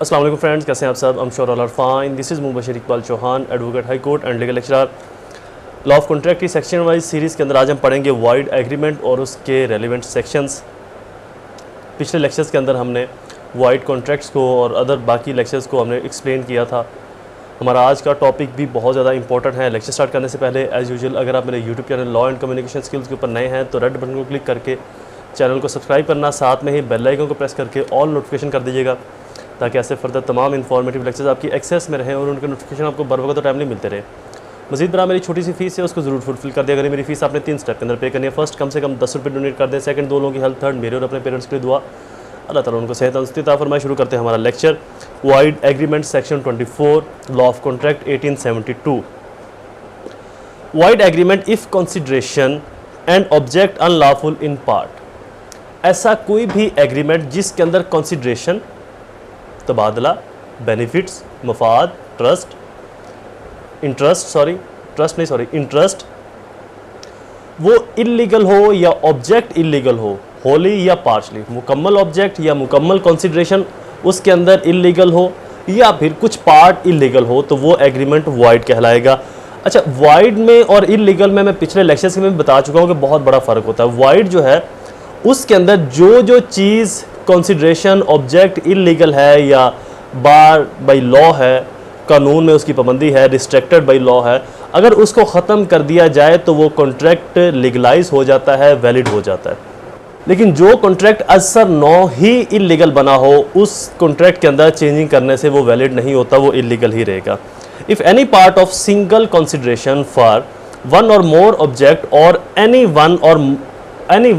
अस्सलाम वालेकुम फ्रेंड्स, कैसे हैं आप सब? I'm sure all are fine. This is Mubashir Iqbal Chauhan, advocate high court and legal lecturer. Law of contract की सेक्शन वाइज सीरीज़ के अंदर आज हम पढ़ेंगे वाइड एग्रीमेंट और उसके रेलिवेंट सेक्शंस। पिछले लेक्चर्स के अंदर हमने वाइड कॉन्ट्रैक्ट्स को और अदर बाकी लेक्चर्स को हमने एक्सप्लेन किया था। हमारा आज का टॉपिक भी बहुत ज़्यादा इंपॉर्टेंट है। लेक्चर स्टार्ट करने से पहले एज़ यूजुअल अगर आप मेरे YouTube channel law and communication skills के ऊपर नए हैं तो रेड बटन को क्लिक करके चैनल को सब्सक्राइब करना, साथ में ही बेल आइकन को प्रेस करके ऑल नोटिफिकेशन कर दीजिएगा ताकि ऐसे फर्दर तमाम इन्फॉर्मेटिव लेक्चर्स आपकी एक्सेस में रहें और उनके नोटिफिकेशन आपको बर वक्त टाइमली मिलते रहे। मज़ीद बरा मेरी छोटी सी फीस है, उसको ज़रूर फुलफिल कर दिया करें। मेरी फीस आपने 3 स्टेप के अंदर पे करनी है। फर्स्ट, कम से कम 10 रुपये डोनेट कर दें। सेकंड, 2 लोगों की हेल्थ। थर्ड, मेरे और अपने पेरेंट्स के लिए दुआ। अल्लाह ताला उनको सेहत तंदुरुस्ती अता फरमाए। शुरू करते हैं हमारा lecture. Wide agreement section 24 law of contract 1872। Wide agreement if consideration and object unlawful in part. ऐसा कोई भी एग्रीमेंट जिसके अंदर कंसिडरेशन, तबादला, बेनिफिट्स, मफाद, इंटरेस्ट वो इल्लीगल हो या ऑब्जेक्ट इल्लीगल हो, होली या पार्शली, मुकम्मल ऑब्जेक्ट या मुकम्मल कंसिडरेशन उसके अंदर इल्लीगल हो या फिर कुछ पार्ट इल्लीगल हो तो वो एग्रीमेंट वाइड कहलाएगा। अच्छा, वाइड में और इल्लीगल में मैं पिछले लेक्चर्स में बता चुका हूँ कि बहुत बड़ा फ़र्क होता है। वाइड जो है उसके अंदर जो चीज़ कंसिडरेशन ऑब्जेक्ट इल्लीगल है या बार बाय लॉ है, कानून में उसकी पाबंदी है, रिस्ट्रिक्टेड बाय लॉ है, अगर उसको ख़त्म कर दिया जाए तो वो कॉन्ट्रैक्ट लीगलाइज हो जाता है, वैलिड हो जाता है। लेकिन जो कॉन्ट्रैक्ट असर नो ही इल्लीगल बना हो उस कॉन्ट्रैक्ट के अंदर चेंजिंग करने से वो वैलिड नहीं होता, वो इल्लीगल ही रहेगा। If any part of single consideration for one और मोर ऑब्जेक्ट और any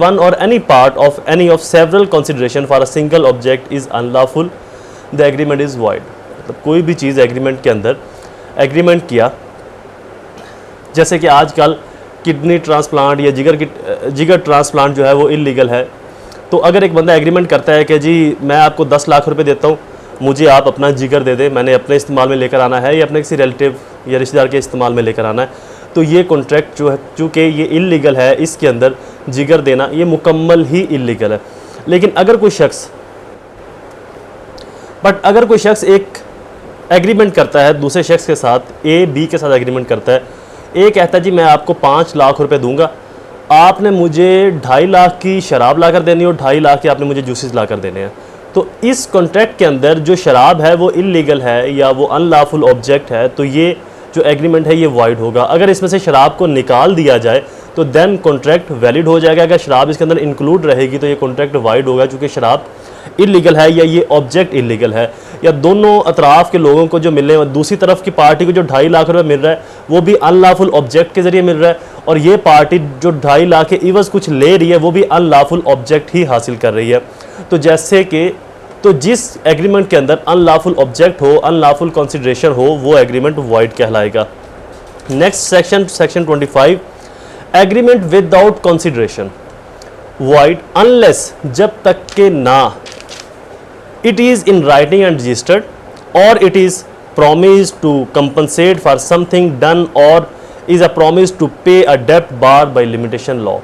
one or any part of any of several consideration for a single object is unlawful, the agreement is void। मतलब कोई भी चीज़ agreement के अंदर agreement किया, जैसे कि आजकल किडनी ट्रांसप्लांट या जिगर ट्रांसप्लांट जो है वो इल्लीगल है, तो अगर एक बंदा एग्रीमेंट करता है कि जी मैं आपको 10 लाख रुपए देता हूँ, मुझे आप अपना जिगर दे दें, मैंने अपने इस्तेमाल में लेकर आना है या अपने किसी रिलेटिव या रिश्तेदार के इस्तेमाल में लेकर आना है, तो ये कॉन्ट्रैक्ट जो है चूँकि ये इल्लीगल है, इसके अंदर जिगर देना ये मुकम्मल ही इल्लीगल है। लेकिन अगर कोई शख्स एक एग्रीमेंट करता है दूसरे शख्स के साथ, ए बी के साथ एग्रीमेंट करता है, ए कहता है जी मैं आपको 5 लाख रुपए दूंगा, आपने मुझे 2.5 लाख की शराब ला कर देनी है और 2.5 लाख के आपने मुझे जूसेस ला कर देने हैं, तो इस कॉन्ट्रैक्ट के अंदर जो शराब है वो इल्लीगल है या वो अनलॉफुल ऑब्जेक्ट है, तो ये जो एग्रीमेंट है ये वाइड होगा। अगर इसमें से शराब को निकाल दिया जाए तो देन कॉन्ट्रैक्ट वैलिड हो जाएगा। अगर शराब इसके अंदर इंक्लूड रहेगी तो ये कॉन्ट्रैक्ट वाइड होगा, क्योंकि शराब इल्लीगल है या ये ऑब्जेक्ट इल्लीगल है, या दोनों अतराफ़ के लोगों को जो मिलने, दूसरी तरफ की पार्टी को जो 2.5 लाख रुपये मिल रहा है वो भी अनलॉफुल ऑब्जेक्ट के ज़रिए मिल रहा है, और ये पार्टी जो 2.5 लाख के इवज़ कुछ ले रही है वो भी अनलॉफुल ऑब्जेक्ट ही हासिल कर रही है। तो जैसे कि जिस एग्रीमेंट के अंदर अनलॉफुल ऑब्जेक्ट हो, अनलॉफुल कंसिडरेशन हो, वो एग्रीमेंट वाइड कहलाएगा। Next section 25, agreement without consideration void unless, जब तक के ना it is in writing and registered और it is promised to compensate for something done or is a promise to pay a debt barred by limitation law।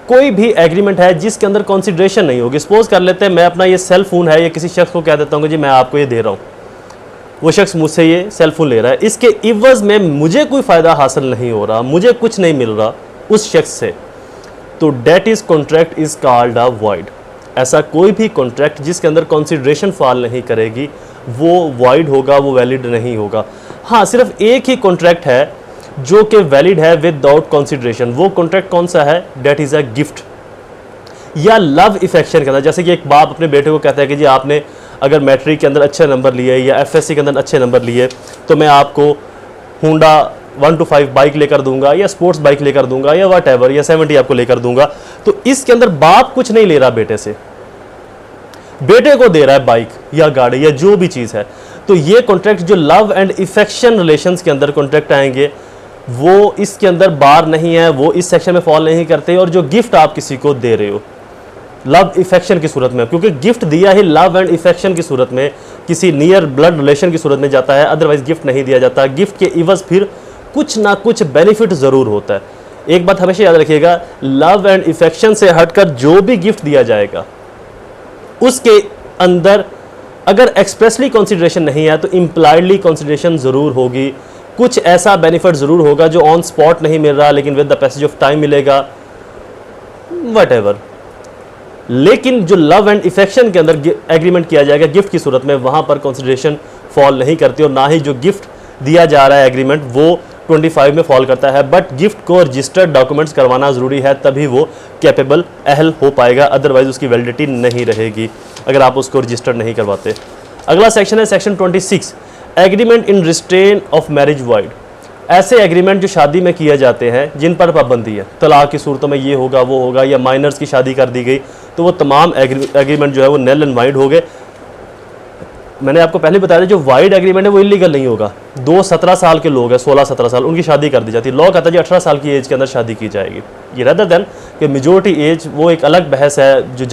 कोई भी agreement है जिसके अंदर कंसिडरेशन नहीं होगी। सपोज कर लेते हैं मैं अपना ये सेल फोन है, या किसी शख्स को कह देता हूँ कि जी मैं आपको ये दे रहा हूँ, वो शख्स मुझसे ये सेल फोन ले रहा है, इसके इवज़ में मुझे कोई फ़ायदा हासिल नहीं हो रहा, मुझे कुछ नहीं मिल रहा उस शख्स से, तो that is contract is called a wide. ऐसा कोई भी कॉन्ट्रैक्ट जिसके अंदर कंसिडरेशन फॉल नहीं करेगी वो वाइड होगा, वो वैलिड नहीं होगा। हाँ, सिर्फ एक ही कॉन्ट्रैक्ट है जो कि वैलिड है विदाउट कंसिडरेशन। वो कॉन्ट्रैक्ट कौन सा है? डेट इज़ अ गिफ्ट या लव इफेक्शन के अंदर। जैसे कि एक बाप अपने बेटे को कहता है कि जी आपने अगर मैट्रिक के अंदर अच्छे नंबर लिए या एफएससी के अंदर अच्छे नंबर लिए तो मैं आपको होंडा 125 बाइक लेकर दूंगा या स्पोर्ट्स बाइक लेकर दूंगा या वट एवर, या 70 आपको लेकर दूंगा। तो इसके अंदर बाप कुछ नहीं ले रहा बेटे से, बेटे को दे रहा है बाइक या गाड़ी या जो भी चीज़ है। तो ये कॉन्ट्रैक्ट जो लव एंड इफेक्शन रिलेशंस के अंदर कॉन्ट्रैक्ट आएंगे वो इसके अंदर बार नहीं है, वो इस सेक्शन में फॉल नहीं करते। और जो गिफ्ट आप किसी को दे रहे हो लव इफेक्शन की सूरत में, क्योंकि गिफ्ट दिया ही लव एंड इफेक्शन की सूरत में, किसी नियर ब्लड रिलेशन की सूरत में जाता है, अदरवाइज गिफ्ट नहीं दिया जाता। गिफ्ट के इवज़ फिर कुछ ना कुछ बेनिफिट ज़रूर होता है। एक बात हमेशा याद रखिएगा, लव एंड इफेक्शन से हटकर जो भी गिफ्ट दिया जाएगा उसके अंदर अगर एक्सप्रेसली कंसिडरेशन नहीं है तो इम्प्लाइडली कंसिडरेशन ज़रूर होगी, कुछ ऐसा बेनिफिट ज़रूर होगा जो ऑन स्पॉट नहीं मिल रहा लेकिन with the passage of time मिलेगा, वट। लेकिन जो लव एंड इफेक्शन के अंदर एग्रीमेंट किया जाएगा गिफ्ट की सूरत में, वहाँ पर कंसिडरेशन फॉल नहीं करती और ना ही जो गिफ्ट दिया जा रहा है एग्रीमेंट वो 25 में फॉल करता है। बट गिफ्ट को रजिस्टर्ड डॉक्यूमेंट्स करवाना ज़रूरी है, तभी वो कैपेबल अहल हो पाएगा, अदरवाइज उसकी वैलिडिटी नहीं रहेगी अगर आप उसको रजिस्टर्ड नहीं करवाते। अगला सेक्शन है section 26, agreement in restrain of marriage wide. ऐसे एग्रीमेंट जो शादी में किए जाते हैं जिन पर पाबंदी है, तलाक की सूरतों में ये होगा वो होगा, या माइनर्स की शादी कर दी गई, तो वो तमाम एग्रीमेंट जो है वो नल एंड वाइड हो गए। मैंने आपको पहले बताया था जो वाइड एग्रीमेंट है वो इलीगल नहीं होगा। 17 साल के लोग हैं, 16-17 साल, उनकी शादी कर दी जाती है। लॉ कहता है जी 18 साल की एज के अंदर शादी की जाएगी। ये रदर देन कि मेजोरिटी एज वो एक अलग बहस है जो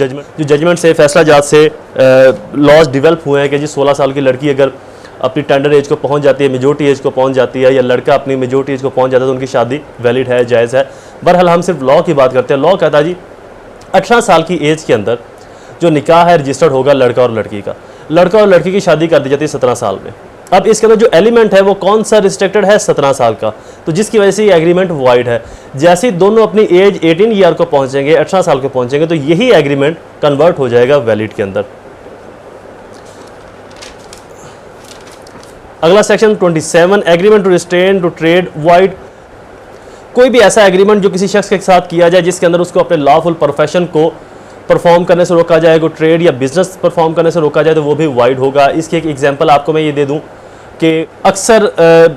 जजमेंट से फैसला जात से लॉज डेवलप हुए हैं कि जी 16 साल की लड़की अगर अपनी टेंडर एज को पहुंच जाती है, मेजोरिटी एज को पहुंच जाती है, या लड़का अपनी मेजोरिटी एज को पहुंच जाता है तो उनकी शादी वैलिड है, जायज़ है। बहरहाल हम सिर्फ लॉ की बात करते हैं। लॉ कहता है जी 18 साल की एज के अंदर जो निकाह है रजिस्टर्ड होगा लड़का और लड़की का। लड़का और लड़की की शादी कर दी जाती है 17 साल में। अब इसके अंदर जो एलिमेंट है वो कौन सा रिस्ट्रिक्टेड है, 17 साल का, तो जिसकी वजह से ये एग्रीमेंट वाइड है। जैसे ही दोनों अपनी एज 18 ईयर को पहुंचेंगे, 18 साल को पहुंचेंगे, तो यही एग्रीमेंट कन्वर्ट हो जाएगा वैलिड के अंदर। अगला section 27, agreement to restrain to trade void. कोई भी ऐसा एग्रीमेंट जो किसी शख्स के साथ किया जाए जिसके अंदर उसको अपने लॉफुल प्रोफेशन को परफॉर्म करने से रोका जाए, को ट्रेड या बिजनेस परफॉर्म करने से रोका जाए, तो वो भी वाइड होगा। इसकी एक एग्जांपल आपको मैं ये दे दूं कि अक्सर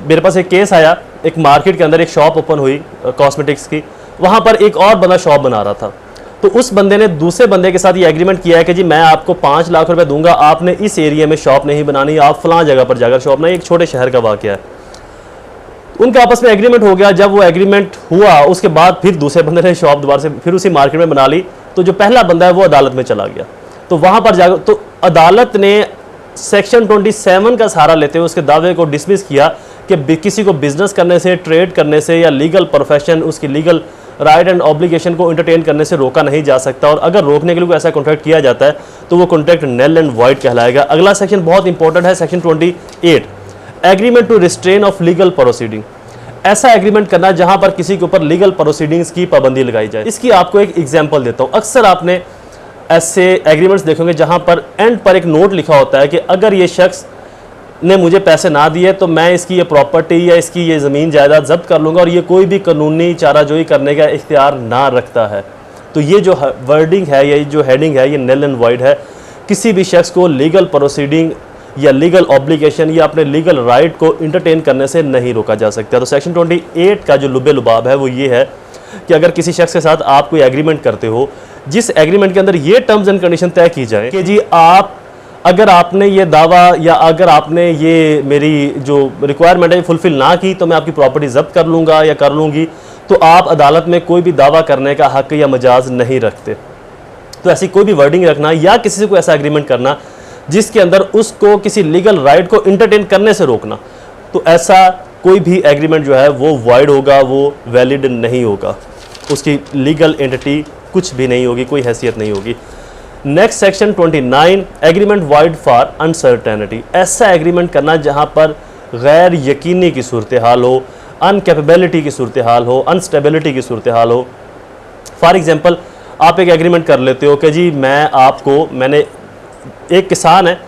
मेरे पास एक केस आया, एक मार्केट के अंदर एक शॉप ओपन हुई कॉस्मेटिक्स की, वहाँ पर एक और बंदा शॉप बना रहा था। तो उस बंदे ने दूसरे बंदे के साथ ये एग्रीमेंट किया है कि जी मैं आपको 5 लाख रुपए दूंगा, आपने इस एरिया में शॉप नहीं बनानी, आप फलां जगह पर जाकर शॉप बनाई। एक छोटे शहर का वाक़या है। उनका आपस में एग्रीमेंट हो गया। जब वो एग्रीमेंट हुआ उसके बाद फिर दूसरे बंदे ने शॉप दोबारा से फिर उसी मार्केट में बना ली, तो जो पहला बंदा है वो अदालत में चला गया। तो वहाँ पर जाकर तो अदालत ने सेक्शन 27 का सहारा लेते हुए उसके दावे को डिसमिस किया कि किसी को बिजनेस करने से, ट्रेड करने से या लीगल प्रोफेशन, उसकी लीगल राइट एंड ऑब्लिगेशन को एंटरटेन करने से रोका नहीं जा सकता, और अगर रोकने के लिए कोई ऐसा कॉन्ट्रैक्ट किया जाता है तो वो कॉन्ट्रैक्ट नल एंड वाइड कहलाएगा। अगला सेक्शन बहुत इंपॉर्टेंट है, section 28, agreement to restrain of legal proceeding. ऐसा एग्रीमेंट करना जहां पर किसी के ऊपर लीगल प्रोसीडिंग्स की पाबंदी लगाई जाए। इसकी आपको एक एग्जांपल देता हूं। अक्सर आपने ऐसे एग्रीमेंट्स देखेंगे जहां पर एंड पर एक नोट लिखा होता है कि अगर ये शख्स ने मुझे पैसे ना दिए तो मैं इसकी ये प्रॉपर्टी या इसकी ये ज़मीन जायदाद जब्त कर लूँगा, और ये कोई भी कानूनी चाराजोई करने का इख्तियार ना रखता है। तो ये जो वर्डिंग है, ये जो हेडिंग है, ये नल एंड वाइड है। किसी भी शख्स को लीगल प्रोसीडिंग या लीगल ऑब्लिगेशन या अपने लीगल राइट को इंटरटेन करने से नहीं रोका जा सकता। तो सेक्शन 28 का जो लुबे लुबाब है वो ये है कि अगर किसी शख्स के साथ आप कोई एग्रीमेंट करते हो, जिस एग्रीमेंट के अंदर ये टर्म्स एंड कंडीशन तय की जाए कि जी आप अगर आपने ये दावा या अगर आपने ये मेरी जो रिक्वायरमेंट है फुलफिल ना की तो मैं आपकी प्रॉपर्टी जब्त कर लूँगा या कर लूँगी, तो आप अदालत में कोई भी दावा करने का हक या मजाज नहीं रखते। तो ऐसी कोई भी वर्डिंग रखना या किसी से कोई ऐसा एग्रीमेंट करना जिसके अंदर उसको किसी लीगल राइट को इंटरटेन करने से रोकना, तो ऐसा कोई भी एग्रीमेंट जो है वो वाइड होगा, वो वैलिड नहीं होगा, उसकी लीगल एंटिटी कुछ भी नहीं होगी, कोई हैसियत नहीं होगी। Next section 29, agreement void for uncertainty. ऐसा एग्रीमेंट करना जहां पर गैर यकीनी की सूरत हाल हो, अनकैपेबिलिटी की सूरत हाल हो, अनस्टेबिलिटी की सूरत हाल हो। फॉर एग्जांपल आप एक एग्रीमेंट कर लेते हो कि जी मैंने एक किसान है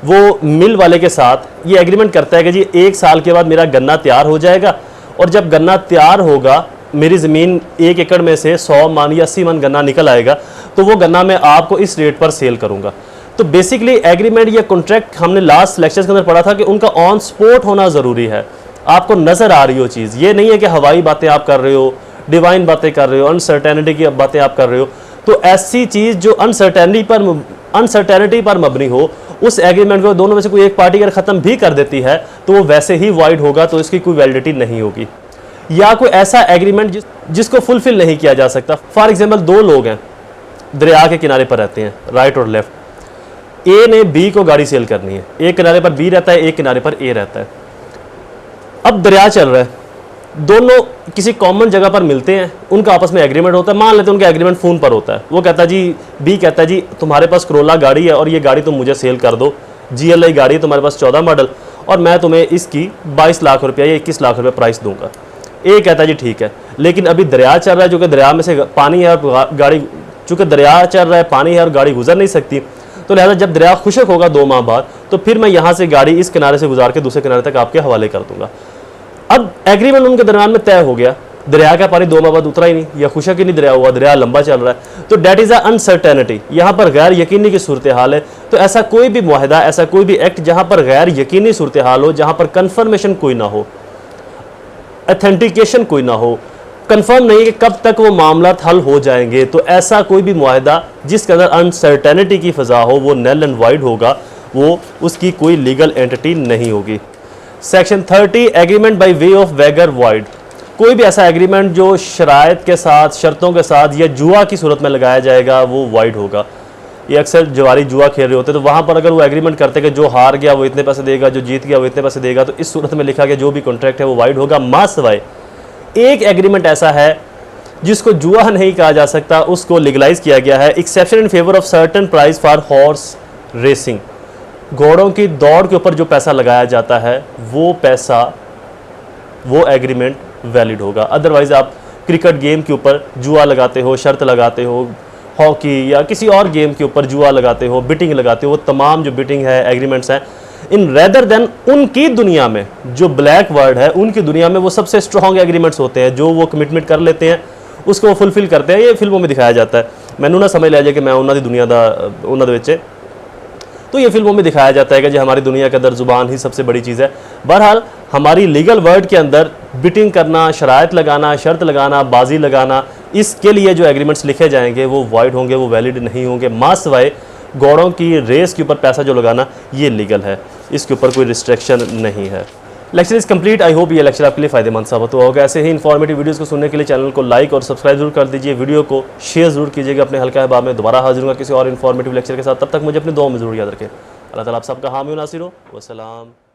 वो मिल वाले के साथ ये एग्रीमेंट करता है कि जी 1 साल के बाद मेरा गन्ना तैयार हो जाएगा, और जब गन्ना तैयार होगा मेरी ज़मीन 1 एकड़ में से 100 मन या 80 मन गन्ना निकल आएगा, तो वो गन्ना मैं आपको इस रेट पर सेल करूंगा। तो बेसिकली एग्रीमेंट या कॉन्ट्रैक्ट हमने लास्ट लेक्चर्स के अंदर पढ़ा था कि उनका ऑन स्पॉट होना ज़रूरी है, आपको नज़र आ रही हो चीज़। ये नहीं है कि हवाई बातें आप कर रहे हो, डिवाइन बातें कर रहे हो, अनसर्टेनिटी की बातें आप कर रहे हो। तो ऐसी चीज़ जो अनसर्टेनिटी पर मबनी हो, उस एग्रीमेंट को दोनों में से कोई एक पार्टी अगर ख़त्म भी कर देती है तो वो वैसे ही वाइड होगा, तो इसकी कोई वैलिडिटी नहीं होगी। या कोई ऐसा एग्रीमेंट जिसको फुलफिल नहीं किया जा सकता। फॉर एग्जांपल 2 लोग हैं, दरिया के किनारे पर रहते हैं, राइट और लेफ्ट। ए ने बी को गाड़ी सेल करनी है, एक किनारे पर बी रहता है, एक किनारे पर ए रहता है। अब दरिया चल रहा है, दोनों किसी कॉमन जगह पर मिलते हैं, उनका आपस में एग्रीमेंट होता है। मान लेते हैं उनका एग्रीमेंट फ़ोन पर होता है। वो कहता है जी, बी कहता है जी तुम्हारे पास करोला गाड़ी है और ये गाड़ी तुम मुझे सेल कर दो GLI गाड़ी है तुम्हारे पास 14 मॉडल और मैं तुम्हें इसकी 22 लाख रुपया या 21 लाख रुपया प्राइस दूंगा। ए कहता है जी ठीक है, लेकिन अभी दरिया चल रहा है, जो कि दरिया में से पानी है और गाड़ी, चूँकि दरिया चल रहा है, पानी है और गाड़ी गुजर नहीं सकती, तो लिहाजा जब दरिया खुशक होगा 2 माह बाद, तो फिर मैं यहाँ से गाड़ी इस किनारे से गुजार के दूसरे किनारे तक आपके हवाले कर दूंगा। अब एग्रीमेंट उनके दरमियान में तय हो गया, दरिया का पानी 2 माह बाद उतरा ही नहीं या खुशक ही नहीं दरिया हुआ, दरिया लंबा चल रहा है, तो डेट इज़ अ अनसर्टेनिटी, यहाँ पर गैर यकीनी की सूरत हाल है। तो ऐसा कोई भी मुआहदा, ऐसा कोई भी एक्ट जहाँ पर गैर यकीनी सूरत हाल हो, जहाँ पर कन्फर्मेशन कोई ना हो, अथेंटिकेशन कोई ना हो, कंफर्म नहीं है कि कब तक वो मामला हल हो जाएंगे, तो ऐसा कोई भी मुआहदा जिसके अंदर अनसर्टेनिटी की फ़ज़ा हो वो नल एंड वाइड होगा, वो उसकी कोई लीगल एंटिटी नहीं होगी। Section 30 agreement by way of wager void, कोई भी ऐसा एग्रीमेंट जो शराइत के साथ, शर्तों के साथ या जुआ की सूरत में लगाया जाएगा वो वाइड होगा। ये अक्सर जवारी जुआ खेल रहे होते हैं, तो वहाँ पर अगर वो एग्रीमेंट करते कि जो हार गया वो इतने पैसे देगा, जो जीत गया वो इतने पैसे देगा, तो इस सूरत में लिखा गया जो भी कॉन्ट्रैक्ट है वो वाइड होगा। मां सवाए एक एग्रीमेंट ऐसा है जिसको जुआ नहीं कहा जा सकता, उसको लीगलाइज किया गया है। Exception in favour of certain price for horse racing, घोड़ों की दौड़ के ऊपर जो पैसा लगाया जाता है वो पैसा, वो एग्रीमेंट वैलिड होगा। अदरवाइज आप क्रिकेट गेम के ऊपर जुआ लगाते हो, शर्त लगाते हो, हॉकी या किसी और गेम के ऊपर जुआ लगाते हो, बिटिंग लगाते हो, वो तमाम जो बिटिंग है, एग्रीमेंट्स हैं, इन रेदर देन उनकी दुनिया में जो ब्लैक वर्ड है, उनकी दुनिया में वो सबसे स्ट्रॉन्ग एग्रीमेंट्स होते हैं, जो वो कमिटमेंट कर लेते हैं उसको वो फुलफिल करते हैं। ये फिल्मों में दिखाया जाता है, मैनू ना समझ लिया जाए कि मैं उन्होंने दुनिया का उन्होंने बच्चे, तो ये फिल्मों में दिखाया जाता है कि जो हमारी दुनिया के अंदर ज़ुबान ही सबसे बड़ी चीज़ है। बहरहाल हमारी लीगल वर्ड के अंदर बिटिंग करना, शराइत लगाना, शर्त लगाना, बाजी लगाना, इसके लिए जो एग्रीमेंट्स लिखे जाएंगे वो वाइड होंगे, वो वैलिड नहीं होंगे। मां सवाए घोड़ों की रेस के ऊपर पैसा जो लगाना ये लीगल है, इसके ऊपर कोई रिस्ट्रिक्शन नहीं है। Lecture is complete. I hope ये लेक्चर आपके लिए फ़ायदेमंद साबित हुआ होगा। ऐसे ही इन्फॉर्मेटिव वीडियोस को सुनने के लिए चैनल को लाइक और सब्सक्राइब जरूर कर दीजिए, वीडियो को शेयर जरूर कीजिएगा अपने हल्का अहबाब में। दोबारा हाजिर होगा किसी और इन्फॉर्मेटिव लेक्चर के साथ, तब तक मुझे अपनी दुआ में जरूर याद रखें। अल्लाह ताला आप सबका हामी नासिर हो। वस्सलाम।